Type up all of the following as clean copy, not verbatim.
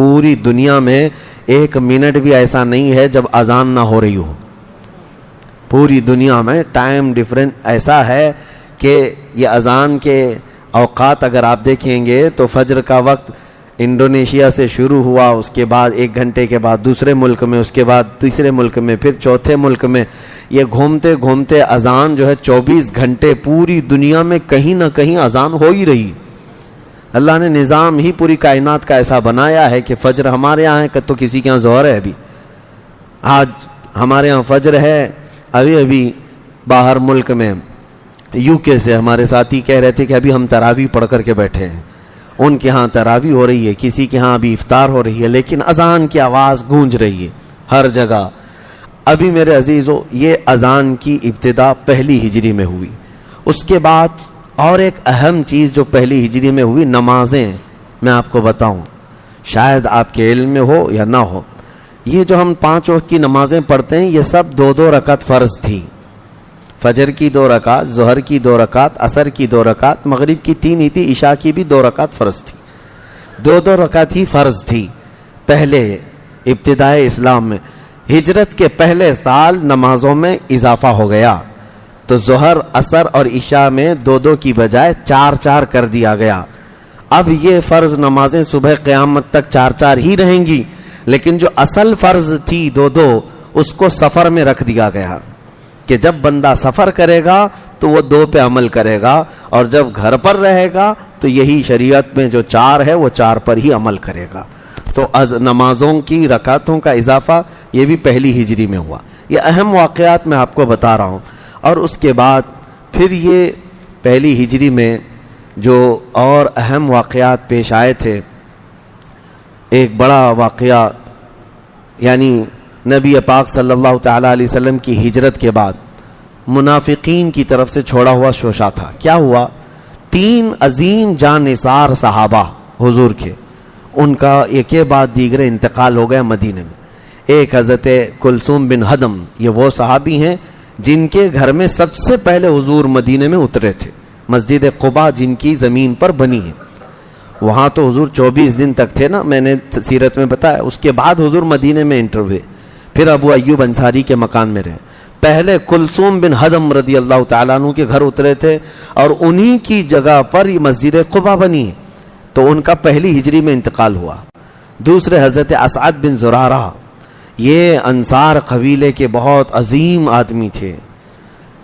پوری دنیا میں ایک منٹ بھی ایسا نہیں ہے جب اذان نہ ہو رہی ہو. پوری دنیا میں ٹائم ڈفرنٹ ایسا ہے کہ یہ اذان کے اوقات اگر آپ دیکھیں گے تو فجر کا وقت انڈونیشیا سے شروع ہوا, اس کے بعد 1 گھنٹے کے بعد دوسرے ملک میں, اس کے بعد تیسرے ملک میں, پھر چوتھے ملک میں, یہ گھومتے گھومتے اذان جو ہے 24 گھنٹے پوری دنیا میں کہیں نہ کہیں اذان ہو ہی رہی. اللہ نے نظام ہی پوری کائنات کا ایسا بنایا ہے کہ فجر ہمارے یہاں ہے تو کسی کے یہاں ظہر ہے. ابھی آج ہمارے یہاں فجر ہے, ابھی باہر ملک میں یو کے سے ہمارے ساتھی کہہ رہے تھے کہ ابھی ہم تراویح پڑھ کر کے بیٹھے ہیں. ان کے ہاں تراویح ہو رہی ہے, کسی کے ہاں ابھی افطار ہو رہی ہے, لیکن اذان کی آواز گونج رہی ہے ہر جگہ. ابھی میرے عزیزو, یہ اذان کی ابتدا پہلی ہجری میں ہوئی. اس کے بعد اور ایک اہم چیز جو پہلی ہجری میں ہوئی, نمازیں. میں آپ کو بتاؤں, شاید آپ کے علم میں ہو یا نہ ہو, یہ جو ہم 5 وقت کی نمازیں پڑھتے ہیں یہ سب 2 رکعت فرض تھی. فجر کی 2 رکعت, ظہر کی 2 رکعت, عصر کی 2 رکعت, مغرب کی 3 ہی تھی, عشاء کی بھی 2 رکعت فرض تھی. 2 رکعت ہی فرض تھی پہلے ابتدائے اسلام میں. ہجرت کے پہلے سال نمازوں میں اضافہ ہو گیا تو ظہر, عصر اور عشاء میں 2 کی بجائے 4 کر دیا گیا. اب یہ فرض نمازیں صبح قیامت تک 4 ہی رہیں گی, لیکن جو اصل فرض تھی 2 اس کو سفر میں رکھ دیا گیا کہ جب بندہ سفر کرے گا تو وہ 2 پہ عمل کرے گا, اور جب گھر پر رہے گا تو یہی شریعت میں جو 4 ہے وہ 4 پر ہی عمل کرے گا. تو نمازوں کی رکعتوں کا اضافہ یہ بھی پہلی ہجری میں ہوا. یہ اہم واقعات میں آپ کو بتا رہا ہوں. اور اس کے بعد پھر یہ پہلی ہجری میں جو اور اہم واقعات پیش آئے تھے, ایک بڑا واقعہ یعنی نبی پاک صلی اللہ تعالیٰ علیہ وسلم کی ہجرت کے بعد منافقین کی طرف سے چھوڑا ہوا شوشہ تھا. کیا ہوا, 3 عظیم جانثار صحابہ حضور کے, ان کا ایک کے بعد دیگرے انتقال ہو گیا مدینے میں. ایک حضرت کلثوم بن ہدم, یہ وہ صحابی ہیں جن کے گھر میں سب سے پہلے حضور مدینے میں اترے تھے. مسجد قباء جن کی زمین پر بنی ہے, وہاں تو حضور 24 دن تک تھے نا, میں نے سیرت میں بتایا. اس کے بعد حضور مدینے میں انٹر ہوئے, پھر ابو ایوب انصاری کے مکان میں رہے. پہلے کلثوم بن ہدم رضی اللہ تعالیٰ عنہ کے گھر اترے تھے, اور انہی کی جگہ پر یہ مسجد قباء بنی ہے, تو ان کا پہلی ہجری میں انتقال ہوا. دوسرے حضرت اسعد بن زرارہ, یہ انصار قبیلے کے بہت عظیم آدمی تھے,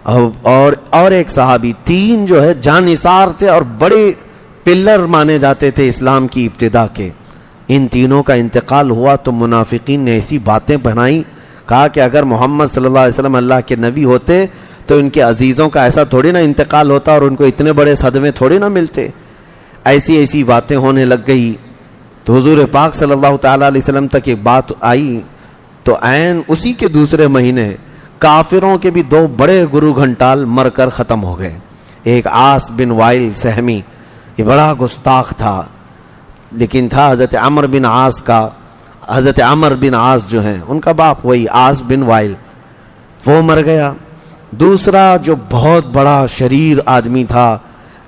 اور ایک صحابی, 3 جو ہے جانثار تھے اور بڑے پلر مانے جاتے تھے اسلام کی ابتدا کے. ان تینوں کا انتقال ہوا تو منافقین نے ایسی باتیں بنائی, کہا کہ اگر محمد صلی اللہ علیہ وسلم اللہ کے نبی ہوتے تو ان کے عزیزوں کا ایسا تھوڑی نہ انتقال ہوتا اور ان کو اتنے بڑے صدمے تھوڑی نہ ملتے. ایسی باتیں ہونے لگ گئی. تو حضور پاک صلی اللہ تعالیٰ علیہ وسلم تک ایک بات آئی, تو عین اسی کے دوسرے مہینے کافروں کے بھی 2 بڑے گرو گھنٹال مر کر ختم ہو گئے. ایک عاص بن وائل سہمی, یہ بڑا گستاخ تھا, لیکن تھا حضرت عمر بن عاص کا. حضرت عمر بن عاص جو ہیں ان کا باپ وہی عاص بن وائل, وہ مر گیا. دوسرا جو بہت بڑا شریر آدمی تھا,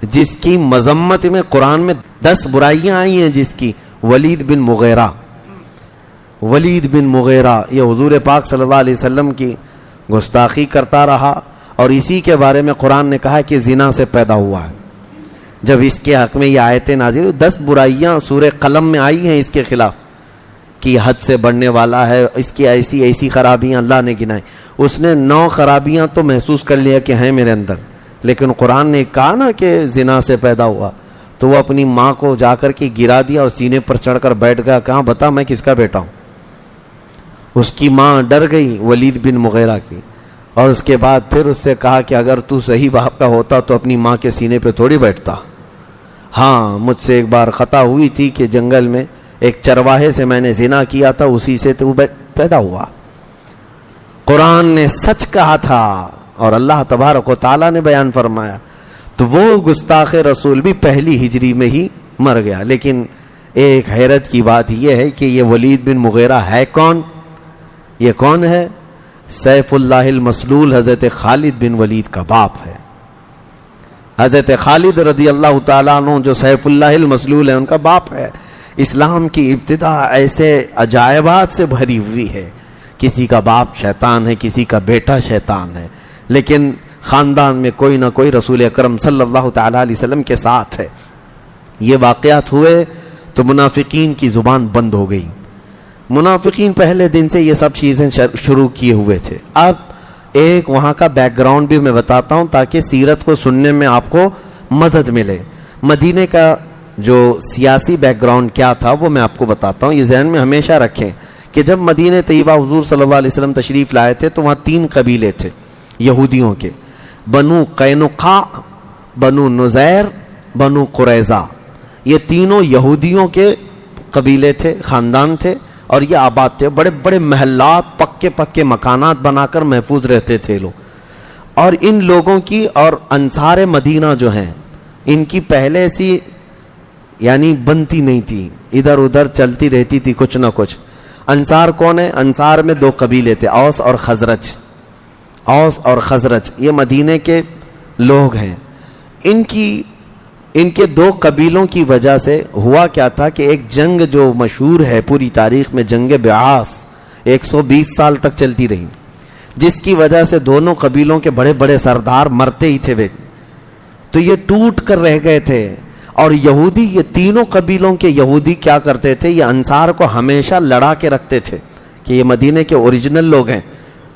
جس کی مذمت میں قرآن میں 10 برائیاں آئی ہیں, جس کی ولید بن مغیرہ. ولید بن مغیرہ یہ حضور پاک صلی اللہ علیہ وسلم کی گستاخی کرتا رہا, اور اسی کے بارے میں قرآن نے کہا کہ زنا سے پیدا ہوا ہے. جب اس کے حق میں یہ آیتیں نازل ہوئی, 10 برائیاں سورہ قلم میں آئی ہیں اس کے خلاف کہ حد سے بڑھنے والا ہے, اس کی ایسی خرابیاں اللہ نے گنائی. اس نے 9 خرابیاں تو محسوس کر لیا کہ ہیں میرے اندر, لیکن قرآن نے کہا نا کہ زنا سے پیدا ہوا, تو وہ اپنی ماں کو جا کر کے گرا دیا اور سینے پر چڑھ کر بیٹھ گیا, کہاں بتا میں کس کا بیٹا ہوں. اس کی ماں ڈر گئی ولید بن مغیرہ کی, اور اس کے بعد پھر اس سے کہا کہ اگر تو صحیح باپ کا ہوتا تو اپنی ماں کے سینے پہ تھوڑی بیٹھتا. ہاں, مجھ سے ایک بار خطا ہوئی تھی کہ جنگل میں ایک چرواہے سے میں نے زنا کیا تھا, اسی سے تو پیدا ہوا. قرآن نے سچ کہا تھا اور اللہ تبارک و تعالیٰ نے بیان فرمایا. تو وہ گستاخ رسول بھی پہلی ہجری میں ہی مر گیا. لیکن ایک حیرت کی بات یہ ہے کہ یہ ولید بن مغیرہ ہے کون؟ یہ کون ہے؟ سیف اللہ المسلول حضرت خالد بن ولید کا باپ ہے. حضرت خالد رضی اللہ تعالیٰ عنہ جو سیف اللہ المسلول ہے ان کا باپ ہے. اسلام کی ابتدا ایسے عجائبات سے بھری ہوئی ہے. کسی کا باپ شیطان ہے, کسی کا بیٹا شیطان ہے, لیکن خاندان میں کوئی نہ کوئی رسول اکرم صلی اللہ تعالیٰ علیہ وسلم کے ساتھ ہے. یہ واقعات ہوئے تو منافقین کی زبان بند ہو گئی. منافقین پہلے دن سے یہ سب چیزیں شروع کیے ہوئے تھے. اب ایک وہاں کا بیک گراؤنڈ بھی میں بتاتا ہوں تاکہ سیرت کو سننے میں آپ کو مدد ملے. مدینے کا جو سیاسی بیک گراؤنڈ کیا تھا وہ میں آپ کو بتاتا ہوں. یہ ذہن میں ہمیشہ رکھیں کہ جب مدینہ طیبہ حضور صلی اللہ علیہ وسلم تشریف لائے تھے تو وہاں 3 قبیلے تھے یہودیوں کے, بنو قینقاع, بنو نذیر, بنو قریظہ. یہ تینوں یہودیوں کے قبیلے تھے, خاندان تھے, اور یہ آباد تھے. بڑے بڑے محلات, پکے پکے مکانات بنا کر محفوظ رہتے تھے لوگ. اور ان لوگوں کی اور انصار مدینہ جو ہیں ان کی پہلے سی یعنی بنتی نہیں تھی, ادھر ادھر چلتی رہتی تھی کچھ نہ کچھ. انصار کون ہے؟ انصار میں 2 قبیلے تھے, اوس اور خزرج. اوس اور خزرج یہ مدینے کے لوگ ہیں. ان کے 2 قبیلوں کی وجہ سے ہوا کیا تھا کہ ایک جنگ جو مشہور ہے پوری تاریخ میں, جنگ بعاث 120 سال تک چلتی رہی, جس کی وجہ سے دونوں قبیلوں کے بڑے بڑے سردار مرتے ہی تھے. تو یہ ٹوٹ کر رہ گئے تھے. اور یہودی, یہ تینوں قبیلوں کے یہودی کیا کرتے تھے, یہ انصار کو ہمیشہ لڑا کے رکھتے تھے کہ یہ مدینے کے اوریجنل لوگ ہیں,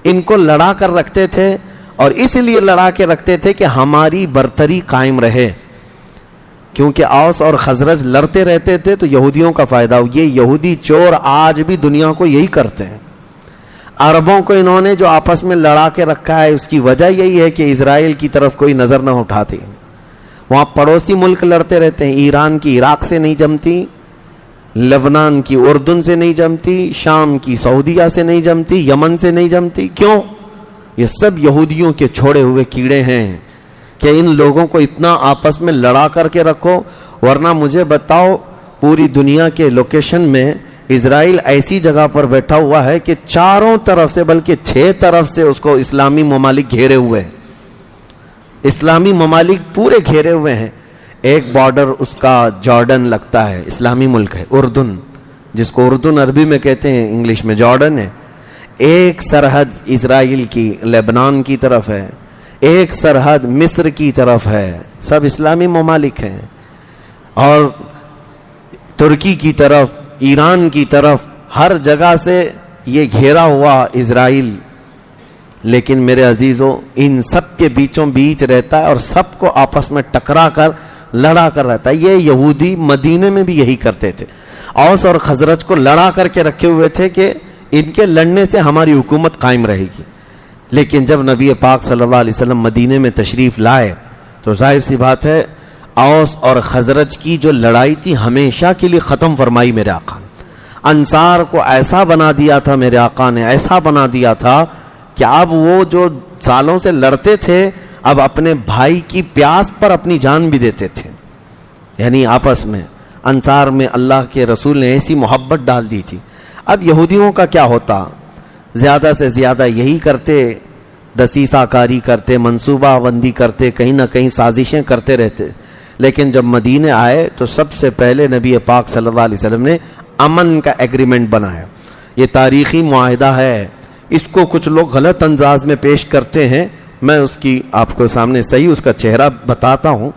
ان کو لڑا کر رکھتے تھے. اور اس لیے لڑا کے رکھتے تھے کہ ہماری برتری قائم رہے, کیونکہ اوس اور خزرج لڑتے رہتے تھے تو یہودیوں کا فائدہ ہو. یہ یہودی چور آج بھی دنیا کو یہی کرتے ہیں. عربوں کو انہوں نے جو آپس میں لڑا کے رکھا ہے اس کی وجہ یہی ہے کہ اسرائیل کی طرف کوئی نظر نہ اٹھاتی. وہاں پڑوسی ملک لڑتے رہتے ہیں. ایران کی عراق سے نہیں جمتی, لبنان کی اردن سے نہیں جمتی, شام کی سعودیہ سے نہیں جمتی, یمن سے نہیں جمتی. کیوں؟ یہ سب یہودیوں کے چھوڑے ہوئے کیڑے ہیں کہ ان لوگوں کو اتنا آپس میں لڑا کر کے رکھو. ورنہ مجھے بتاؤ, پوری دنیا کے لوکیشن میں اسرائیل ایسی جگہ پر بیٹھا ہوا ہے کہ چاروں طرف سے, بلکہ 6 طرف سے اس کو اسلامی ممالک گھیرے ہوئے ہیں. اسلامی ممالک پورے گھیرے ہوئے ہیں. ایک بارڈر اس کا جارڈن لگتا ہے, اسلامی ملک ہے اردن, جس کو اردن عربی میں کہتے ہیں, انگلش میں جارڈن ہے. ایک سرحد اسرائیل کی لبنان کی طرف ہے, ایک سرحد مصر کی طرف ہے. سب اسلامی ممالک ہیں. اور ترکی کی طرف, ایران کی طرف, ہر جگہ سے یہ گھیرا ہوا اسرائیل. لیکن میرے عزیزوں, ان سب کے بیچوں بیچ رہتا ہے اور سب کو آپس میں ٹکرا کر لڑا کر رہتا ہے. یہ یہودی مدینے میں بھی یہی کرتے تھے. اوس اور خزرج کو لڑا کر کے رکھے ہوئے تھے کہ ان کے لڑنے سے ہماری حکومت قائم رہے گی. لیکن جب نبی پاک صلی اللہ علیہ وسلم مدینے میں تشریف لائے تو ظاہر سی بات ہے اوس اور خزرج کی جو لڑائی تھی ہمیشہ کے لیے ختم فرمائی میرے آقا نے. انصار کو ایسا بنا دیا تھا میرے آقا نے, ایسا بنا دیا تھا کہ اب وہ جو سالوں سے لڑتے تھے اب اپنے بھائی کی پیاس پر اپنی جان بھی دیتے تھے. یعنی آپس میں انصار میں اللہ کے رسول نے ایسی محبت ڈال دی تھی. اب یہودیوں کا کیا ہوتا, زیادہ سے زیادہ یہی کرتے, دسیسہ کاری کرتے, منصوبہ بندی کرتے, کہیں نہ کہیں سازشیں کرتے رہتے. لیکن جب مدینے آئے تو سب سے پہلے نبی پاک صلی اللہ علیہ وسلم نے امن کا ایگریمنٹ بنایا. یہ تاریخی معاہدہ ہے. اس کو کچھ لوگ غلط انداز میں پیش کرتے ہیں. میں اس کی آپ کو سامنے صحیح اس کا چہرہ بتاتا ہوں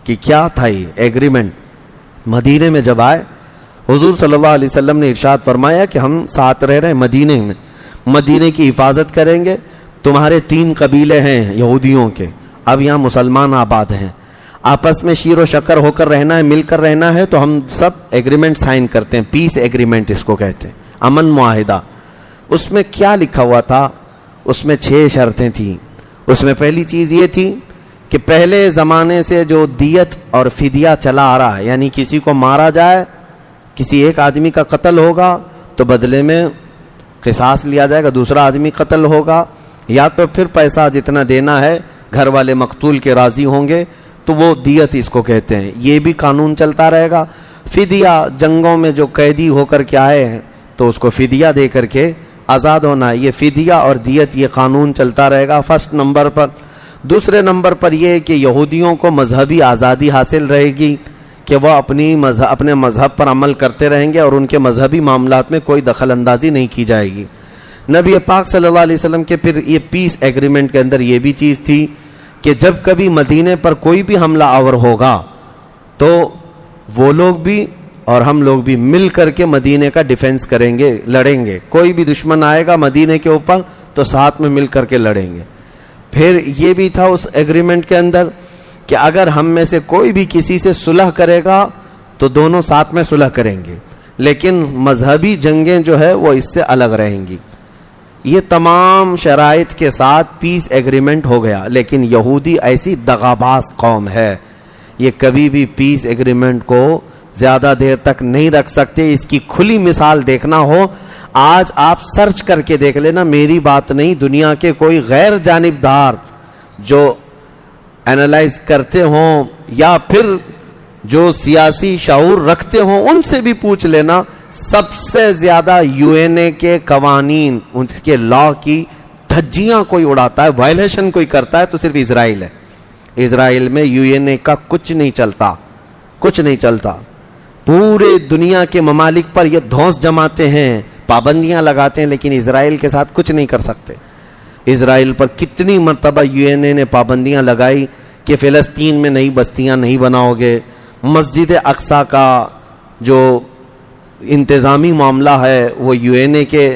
کہ کیا تھا یہ ایگریمنٹ. مدینے میں جب آئے حضور صلی اللہ علیہ وسلم نے ارشاد فرمایا کہ ہم ساتھ رہ رہے ہیں مدینے میں, مدینے کی حفاظت کریں گے. تمہارے 3 قبیلے ہیں یہودیوں کے, اب یہاں مسلمان آباد ہیں, آپس میں شیر و شکر ہو کر رہنا ہے, مل کر رہنا ہے. تو ہم سب ایگریمنٹ سائن کرتے ہیں, پیس ایگریمنٹ اس کو کہتے ہیں, امن معاہدہ. اس میں کیا لکھا ہوا تھا؟ اس میں 6 شرطیں تھیں. اس میں پہلی چیز یہ تھی کہ پہلے زمانے سے جو دیت اور فدیہ چلا آ رہا ہے, یعنی کسی کو مارا جائے, کسی ایک آدمی کا قتل ہوگا تو بدلے میں قصاص لیا جائے گا, دوسرا آدمی قتل ہوگا, یا تو پھر پیسہ جتنا دینا ہے گھر والے مقتول کے راضی ہوں گے تو وہ دیت اس کو کہتے ہیں. یہ بھی قانون چلتا رہے گا. فدیہ, جنگوں میں جو قیدی ہو کر کے آئے ہیں تو اس کو فدیہ دے کر کے آزاد ہونا ہے. یہ فدیہ اور دیت یہ قانون چلتا رہے گا فرسٹ نمبر پر. دوسرے نمبر پر یہ کہ یہودیوں کو مذہبی آزادی حاصل رہے گی کہ وہ اپنے مذہب پر عمل کرتے رہیں گے اور ان کے مذہبی معاملات میں کوئی دخل اندازی نہیں کی جائے گی۔ نبی پاک صلی اللہ علیہ وسلم کے پھر یہ پیس ایگریمنٹ کے اندر یہ بھی چیز تھی کہ جب کبھی مدینے پر کوئی بھی حملہ آور ہوگا تو وہ لوگ بھی اور ہم لوگ بھی مل کر کے مدینے کا ڈیفنس کریں گے، لڑیں گے۔ کوئی بھی دشمن آئے گا مدینے کے اوپر تو ساتھ میں مل کر کے لڑیں گے۔ پھر یہ بھی تھا اس ایگریمنٹ کے اندر کہ اگر ہم میں سے کوئی بھی کسی سے صلح کرے گا تو دونوں ساتھ میں صلح کریں گے، لیکن مذہبی جنگیں جو ہے وہ اس سے الگ رہیں گی۔ یہ تمام شرائط کے ساتھ پیس ایگریمنٹ ہو گیا، لیکن یہودی ایسی دغاباز قوم ہے، یہ کبھی بھی پیس ایگریمنٹ کو زیادہ دیر تک نہیں رکھ سکتے۔ اس کی کھلی مثال دیکھنا ہو، آج آپ سرچ کر کے دیکھ لینا، میری بات نہیں، دنیا کے کوئی غیر جانبدار جو اینالائز کرتے ہوں یا پھر جو سیاسی شعور رکھتے ہوں ان سے بھی پوچھ لینا، سب سے زیادہ UN کے قوانین، ان کے لا کی دھجیاں کوئی اڑاتا ہے، وائلیشن کوئی کرتا ہے تو صرف اسرائیل ہے۔ اسرائیل میں UN کا کچھ نہیں چلتا، کچھ نہیں چلتا۔ پورے دنیا کے ممالک پر یہ دھونس جماتے ہیں، پابندیاں لگاتے ہیں، لیکن اسرائیل کے ساتھ کچھ نہیں کر سکتے۔ اسرائیل پر کتنی مرتبہ UN نے پابندیاں لگائی کہ فلسطین میں نئی بستیاں نہیں بناؤ گے، مسجد اقصیٰ کا جو انتظامی معاملہ ہے وہ UN کے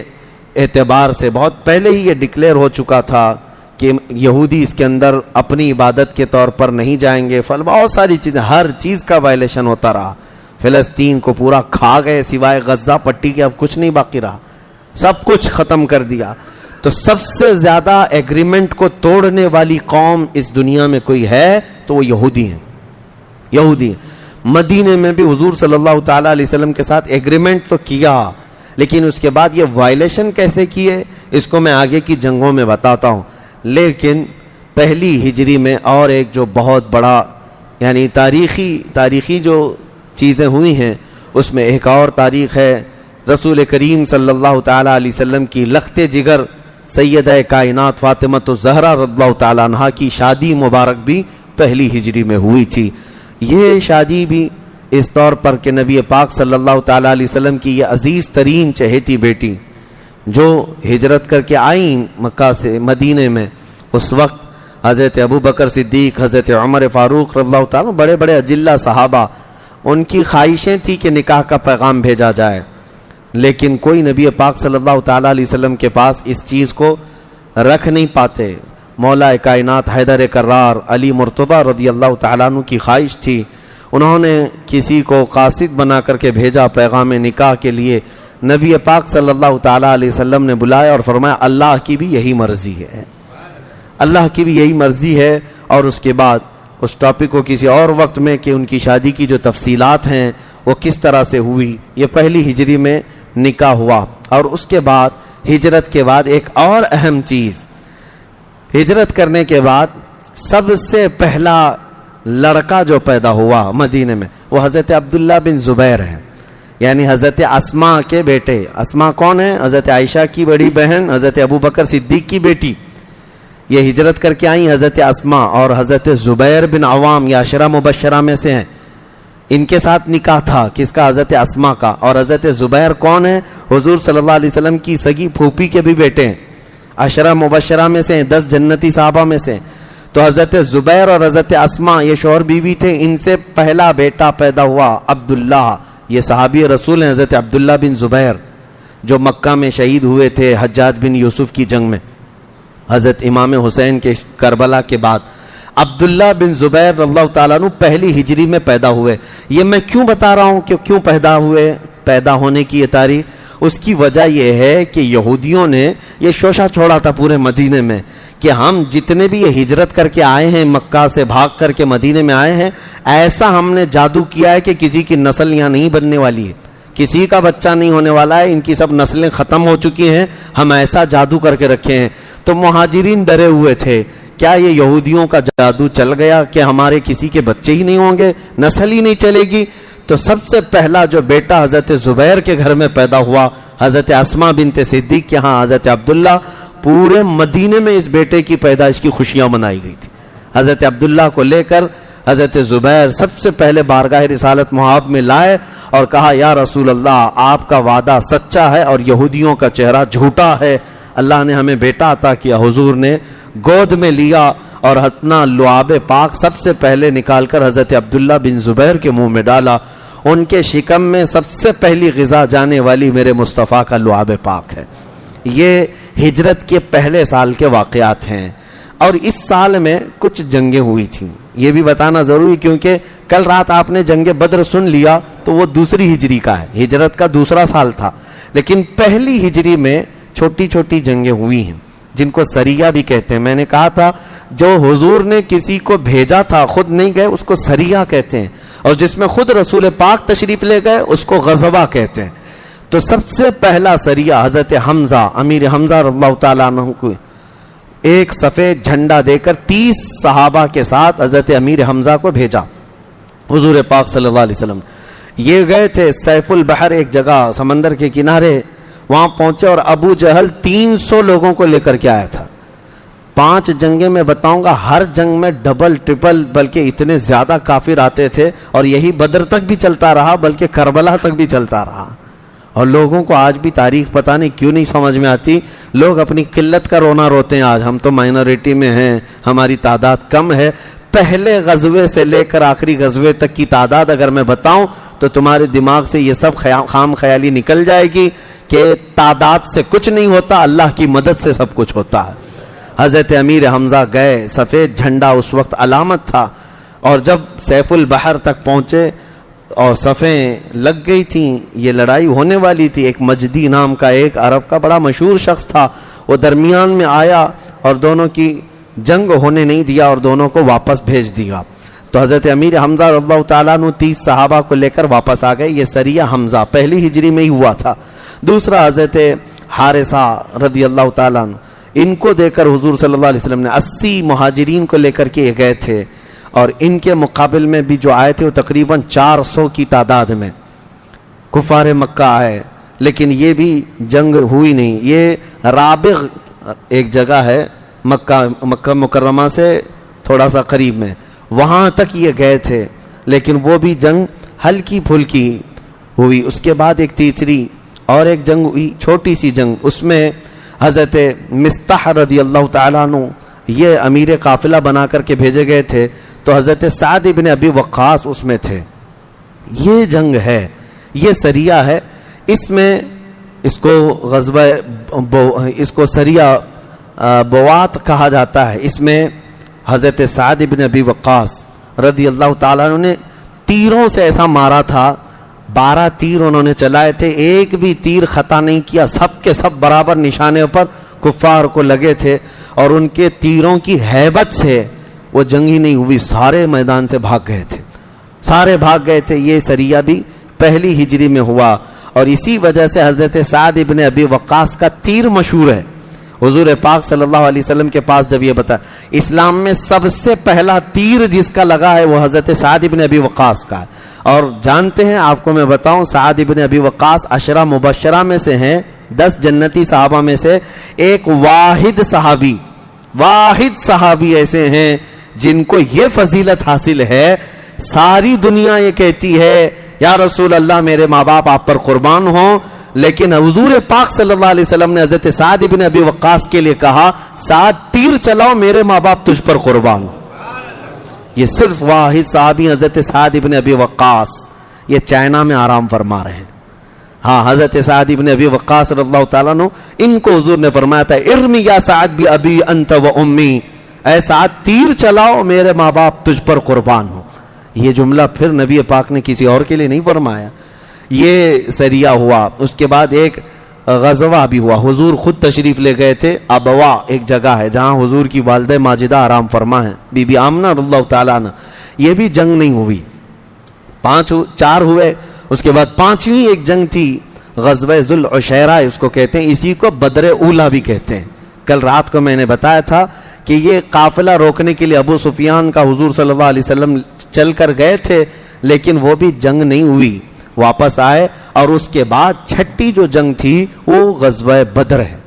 اعتبار سے بہت پہلے ہی یہ ڈکلیئر ہو چکا تھا کہ یہودی اس کے اندر اپنی عبادت کے طور پر نہیں جائیں گے، بہت ساری چیزیں، ہر چیز کا وائلیشن ہوتا رہا۔ فلسطین کو پورا کھا گئے، سوائے غزہ پٹی کے اب کچھ نہیں باقی رہا، سب کچھ ختم کر دیا۔ تو سب سے زیادہ ایگریمنٹ کو توڑنے والی قوم اس دنیا میں کوئی ہے تو وہ یہودی ہیں، یہودی ہیں۔ مدینے میں بھی حضور صلی اللہ تعالیٰ علیہ وسلم کے ساتھ ایگریمنٹ تو کیا، لیکن اس کے بعد یہ وائلیشن کیسے کیے اس کو میں آگے کی جنگوں میں بتاتا ہوں۔ لیکن پہلی ہجری میں اور ایک جو بہت بڑا یعنی تاریخی جو چیزیں ہوئی ہیں اس میں ایک اور تاریخ ہے، رسول کریم صلی اللہ تعالیٰ علیہ وسلم کی لخت جگر سیدہ کائنات فاطمہ الزہرا رضی اللہ تعالیٰ عنہا کی شادی مبارک بھی پہلی ہجری میں ہوئی تھی۔ یہ شادی بھی اس طور پر کہ نبی پاک صلی اللہ تعالیٰ علیہ وسلم کی یہ عزیز ترین چہیتی بیٹی جو ہجرت کر کے آئیں مکہ سے مدینے میں، اس وقت حضرت ابو بکر صدیق، حضرت عمر فاروق رضی اللہ تعالیٰ، بڑے بڑے اجلہ صحابہ، ان کی خواہشیں تھی کہ نکاح کا پیغام بھیجا جائے، لیکن کوئی نبی پاک صلی اللہ تعالیٰ علیہ وسلم کے پاس اس چیز کو رکھ نہیں پاتے۔ مولا کائنات حیدر کرار علی مرتضیٰ رضی اللہ تعالیٰ عنہ کی خواہش تھی، انہوں نے کسی کو قاصد بنا کر کے بھیجا پیغام نکاح کے لیے۔ نبی پاک صلی اللہ تعالیٰ علیہ وسلم نے بلایا اور فرمایا اللہ کی بھی یہی مرضی ہے، اللہ کی بھی یہی مرضی ہے۔ اور اس کے بعد اس ٹاپک کو کسی اور وقت میں کہ ان کی شادی کی جو تفصیلات ہیں وہ کس طرح سے ہوئی، یہ پہلی ہجری میں نکاح ہوا۔ اور اس کے بعد ہجرت کے بعد ایک اور اہم چیز، ہجرت کرنے کے بعد سب سے پہلا لڑکا جو پیدا ہوا مدینے میں وہ حضرت عبداللہ بن زبیر ہے، یعنی حضرت اسماء کے بیٹے۔ اسماء کون ہے؟ حضرت عائشہ کی بڑی بہن، حضرت ابو بکر صدیق کی بیٹی۔ یہ ہجرت کر کے آئیں حضرت اسماء، اور حضرت زبیر بن عوام یہ عشرہ مبشرہ میں سے ہیں، ان کے ساتھ نکاح تھا کس کا؟ حضرت اسماء کا۔ اور حضرت زبیر کون ہے؟ حضور صلی اللہ علیہ وسلم کی سگی پھوپھی کے بھی بیٹے ہیں، عشرہ مبشرہ میں سے ہیں، 10 جنتی صحابہ میں سے۔ تو حضرت زبیر اور حضرت اسماء یہ شوہر بیوی تھے، ان سے پہلا بیٹا پیدا ہوا عبداللہ، یہ صحابی رسول ہیں حضرت عبداللہ بن زبیر جو مکہ میں شہید ہوئے تھے حجاج بن یوسف کی جنگ میں، حضرت امام حسین کے کربلا کے بعد۔ عبداللہ بن زبیر رضی اللہ تعالیٰ عنہ پہلی ہجری میں پیدا ہوئے۔ یہ میں کیوں بتا رہا ہوں کہ کیوں پیدا ہوئے، پیدا ہونے کی یہ تاریخ؟ اس کی وجہ یہ ہے کہ یہودیوں نے یہ شوشہ چھوڑا تھا پورے مدینے میں کہ ہم جتنے بھی یہ ہجرت کر کے آئے ہیں، مکہ سے بھاگ کر کے مدینے میں آئے ہیں، ایسا ہم نے جادو کیا ہے کہ کسی کی نسل یہاں نہیں بننے والی ہے، کسی کا بچہ نہیں ہونے والا ہے، ان کی سب نسلیں ختم ہو چکی ہیں، ہم ایسا جادو کر کے رکھے ہیں۔ تو مہاجرین ڈرے ہوئے تھے کیا یہ یہودیوں کا جادو چل گیا کہ ہمارے کسی کے بچے ہی نہیں ہوں گے، نسل ہی نہیں چلے گی؟ تو سب سے پہلا جو بیٹا حضرت زبیر کے گھر میں پیدا ہوا، حضرت اسماء بنت صدیق کے ہاں حضرت عبداللہ، پورے مدینے میں اس بیٹے کی پیدائش کی خوشیاں منائی گئی تھی۔ حضرت عبداللہ کو لے کر حضرت زبیر سب سے پہلے بارگاہ رسالت مآب میں لائے اور کہا یا رسول اللہ آپ کا وعدہ سچا ہے اور یہودیوں کا چہرہ جھوٹا ہے، اللہ نے ہمیں بیٹا عطا کیا۔ حضور نے گود میں لیا اور اپنا لعاب پاک سب سے پہلے نکال کر حضرت عبداللہ بن زبیر کے منہ میں ڈالا۔ ان کے شکم میں سب سے پہلی غذا جانے والی میرے مصطفیٰ کا لعاب پاک ہے۔ یہ ہجرت کے پہلے سال کے واقعات ہیں، اور اس سال میں کچھ جنگیں ہوئی تھیں، یہ بھی بتانا ضروری، کیونکہ کل رات آپ نے جنگ بدر سن لیا تو وہ دوسری ہجری کا ہے، ہجرت کا دوسرا سال تھا، لیکن پہلی ہجری میں چھوٹی چھوٹی جنگیں ہوئی ہیں جن کو سریہ بھی کہتے ہیں۔ میں نے کہا تھا جو حضور نے کسی کو بھیجا تھا خود نہیں گئے اس کو سریہ کہتے ہیں، اور جس میں خود رسول پاک تشریف لے گئے اس کو غزوہ کہتے ہیں۔ تو سب سے پہلا سریہ حضرت حمزہ، امیر حمزہ رضی اللہ تعالیٰ عنہ کو ایک سفید جھنڈا دے کر 30 صحابہ کے ساتھ حضرت امیر حمزہ کو بھیجا حضور پاک صلی اللہ علیہ وسلم۔ یہ گئے تھے سیف البحر، ایک جگہ سمندر کے کنارے، وہاں پہنچے اور ابو جہل 300 لوگوں کو لے کر کے آیا تھا۔ 5 جنگیں میں بتاؤں گا، ہر جنگ میں ڈبل ٹرپل بلکہ اتنے زیادہ کافر آتے تھے، اور یہی بدر تک بھی چلتا رہا، بلکہ کربلا تک بھی چلتا رہا۔ اور لوگوں کو آج بھی تاریخ پتہ نہیں کیوں نہیں سمجھ میں آتی، لوگ اپنی قلت کا رونا روتے ہیں، آج ہم تو مائنورٹی میں ہیں، ہماری تعداد کم ہے۔ پہلے غزوے سے لے کر آخری غزوے تک کی تعداد اگر میں بتاؤں تو تمہارے دماغ سے یہ سب خام خیالی نکل جائے گی کہ تعداد سے کچھ نہیں ہوتا، اللہ کی مدد سے سب کچھ ہوتا ہے۔ حضرت امیر حمزہ گئے، سفید جھنڈا اس وقت علامت تھا، اور جب سیف البحر تک پہنچے اور صفیں لگ گئی تھیں، یہ لڑائی ہونے والی تھی، ایک مجدی نام کا ایک عرب کا بڑا مشہور شخص تھا، وہ درمیان میں آیا اور دونوں کی جنگ ہونے نہیں دیا اور دونوں کو واپس بھیج دیا۔ تو حضرت امیر حمزہ رضی اللہ تعالیٰ عنہ 30 صحابہ کو لے کر واپس آ گئے۔ یہ سریہ حمزہ پہلی ہجری میں ہی ہوا تھا۔ دوسرا حضرت حارثہ رضی اللہ تعالیٰ عنہ، ان کو دے کر حضور صلی اللہ علیہ وسلم نے 80 مہاجرین کو لے کر کے گئے تھے، اور ان کے مقابل میں بھی جو آئے تھے وہ تقریباً 400 کی تعداد میں کفار مکہ آئے، لیکن یہ بھی جنگ ہوئی نہیں۔ یہ رابغ ایک جگہ ہے مکہ مکرمہ سے تھوڑا سا قریب میں، وہاں تک یہ گئے تھے، لیکن وہ بھی جنگ ہلکی پھلکی ہوئی۔ اس کے بعد ایک تیسری اور ایک جنگ ہوئی، چھوٹی سی جنگ، اس میں حضرت مستح رضی اللہ تعالیٰ عنہ یہ امیر قافلہ بنا کر کے بھیجے گئے تھے، تو حضرت سعد ابن ابی وقاص اس میں تھے۔ یہ جنگ ہے، یہ سریہ ہے، اس میں اس کو سریہ بوات کہا جاتا ہے۔ اس میں حضرت سعد ابن ابی وقاص رضی اللہ تعالیٰ عنہ نے تیروں سے ایسا مارا تھا، 12 تیر انہوں نے چلائے تھے، ایک بھی تیر خطا نہیں کیا، سب کے سب برابر نشانے پر کفار کو لگے تھے، اور ان کے تیروں کی ہیبت سے وہ جنگ ہی نہیں ہوئی، سارے میدان سے بھاگ گئے تھے، سارے بھاگ گئے تھے۔ یہ سریہ بھی پہلی ہجری میں ہوا، اور اسی وجہ سے حضرت سعد ابن ابی وقاص کا تیر مشہور ہے۔ حضور پاک صلی اللہ علیہ وسلم کے پاس جب یہ بتا، اسلام میں سب سے پہلا تیر جس کا لگا ہے وہ حضرت سعد ابن ابی وقاص کا ہے۔ اور جانتے ہیں، آپ کو میں بتاؤں، سعد ابن ابی وقاص عشرہ مبشرہ میں سے ہیں، 10 جنتی صحابہ میں سے ایک واحد صحابی ایسے ہیں جن کو یہ فضیلت حاصل ہے، ساری دنیا یہ کہتی ہے یا رسول اللہ میرے ماں باپ آپ پر قربان ہوں، لیکن حضور پاک صلی اللہ علیہ وسلم نے حضرت سعد ابن ابی وقاص کے لیے کہا، سعد تیر چلاؤ میرے ماں باپ تجھ پر قربان ہوں۔ یہ صرف واحد صحابی حضرت سعد ابن ابی وقاص، یہ چائنا میں آرام فرما رہے ہیں۔ ہاں، حضرت سعد ابن ابی وقاص رضی اللہ تعالیٰ عنہ، ان کو حضور نے فرمایا تھا، ارمی یا سعد بی ابی انت و امی، اے سعد تیر چلاؤ میرے ماں باپ تجھ پر قربان ہوں۔ یہ جملہ پھر نبی پاک نے کسی اور کے لیے نہیں فرمایا۔ یہ سریہ ہوا، اس کے بعد ایک غزوہ بھی ہوا، حضور خود تشریف لے گئے تھے، ابوا ایک جگہ ہے جہاں حضور کی والدہ ماجدہ آرام فرما ہے، بی بی آمنہ رضی اللہ تعالیٰ عنہ۔ یہ بھی جنگ نہیں ہوئی، 4 ہوئے، اس کے بعد 5ویں ایک جنگ تھی، غزوہ ذو العشیرہ اس کو کہتے ہیں، اسی کو بدر اولیٰ بھی کہتے ہیں۔ کل رات کو میں نے بتایا تھا کہ یہ قافلہ روکنے کے لیے ابو سفیان کا حضور صلی اللہ علیہ وسلم چل کر گئے تھے، لیکن وہ بھی جنگ نہیں ہوئی، واپس آئے۔ اور اس کے بعد 6ٹھی جو جنگ تھی وہ غزوہ بدر ہے،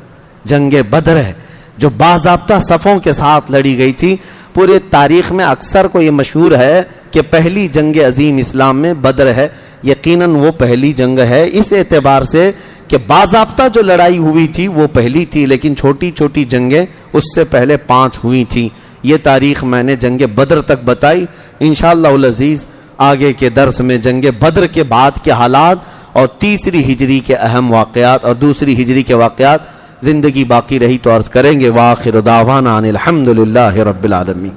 جنگ بدر ہے، جو باضابطہ صفوں کے ساتھ لڑی گئی تھی۔ پورے تاریخ میں اکثر کو یہ مشہور ہے کہ پہلی جنگ عظیم اسلام میں بدر ہے. یقیناً وہ پہلی جنگ ہے اس اعتبار سے کہ باضابطہ جو لڑائی ہوئی تھی وہ پہلی تھی, لیکن چھوٹی چھوٹی جنگیں اس سے پہلے 5 ہوئی تھیں. یہ تاریخ میں نے جنگ بدر تک بتائی. انشاءاللہ العزیز آگے کے درس میں جنگ بدر کے بعد کے حالات اور تیسری ہجری کے اہم واقعات اور دوسری ہجری کے واقعات زندگی باقی رہی تو عرض کریں گے. وآخر دعوانا ان الحمدللہ رب العالمین.